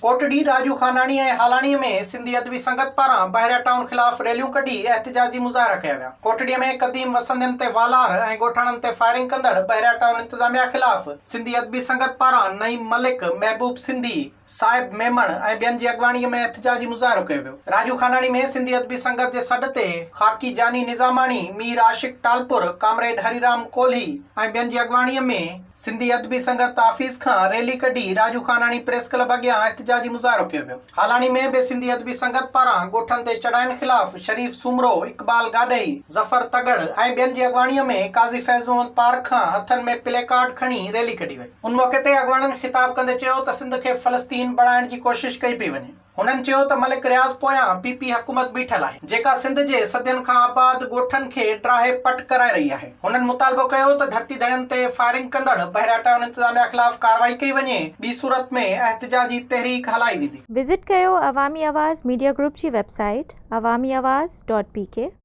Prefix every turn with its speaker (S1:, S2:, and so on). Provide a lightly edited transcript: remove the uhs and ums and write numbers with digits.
S1: कोटड़ी राजू खानानी ऐं हालाणी में सिंधी अदबी संगत पारां बहरिया टाउन खिलाफ रैलियूं कढी एहतिजाजी मुज़ाहिरा कया विया। कोटड़ीअ में क़दीम वसंदनि ते वालार ऐं ॻोठाणनि ते फायरिंग कंदड़ बहरिया टाउन इंतिज़ामिया खिलाफ सिंधी अदबी संगत पारां नईम मलिक, महबूब सिंधी, साहिब मेमण ऐं ॿियनि जी अॻवाणीअ में एहतिजाजी मुज़ाहिरो कयो वियो। राजू खानानी में सिंधी अदबी संगत जे सॾ ते ख़ाकी जानी निज़ामाणी, मीर आशिक टालपुर, कामरेड हरिराम कोल्ही ऐं ॿियनि जी अॻवाणीअ में सिंधी अदबी संगत ऑफिस खां रैली कढी राजू खानानी प्रेस क्लब अॻियां एहतिजाजी मुज़ाहिरो कयो वियो। हालाणी में बि सिंधी अदबी संगत पारां ॻोठनि ते चढ़ाइनि खिलाफ शरीफ सुमरो, इकबाल गाॾई, ज़फर तगड़ ऐं ॿियनि जी अॻवाणीअ में काज़ी फैज़ मोहम्मद पार्क खां हथनि में प्ले कार्ड खणी रैली कढी वई। उन मौक़े ते अॻवाणनि ख़िताब कंदे चयो त सिंध खे फ़लस्तीन बणाइण जी कोशिश कई पई वञे। हुननि चयो त मलिक रियाज़ पोयां पीपी हुकूमत बीठल आहे, जेका सिंध जे सदियनि खां आबाद ॻोठनि खे ड्राहे पट कराए रही आहे। हुननि मुतालबो कयो त धरती धड़नि ते फायरिंग कंदड़ बहरिया टाउन इंतिज़ामिया खिलाफ कार्रवाई कई वञे, ॿी सूरत में एहतिजाजी तहरीक हलाई वेंदी।
S2: विज़िट कयो अवामी आवाज़ मीडिया ग्रुप जी वेबसाइट awamiawaz.pk।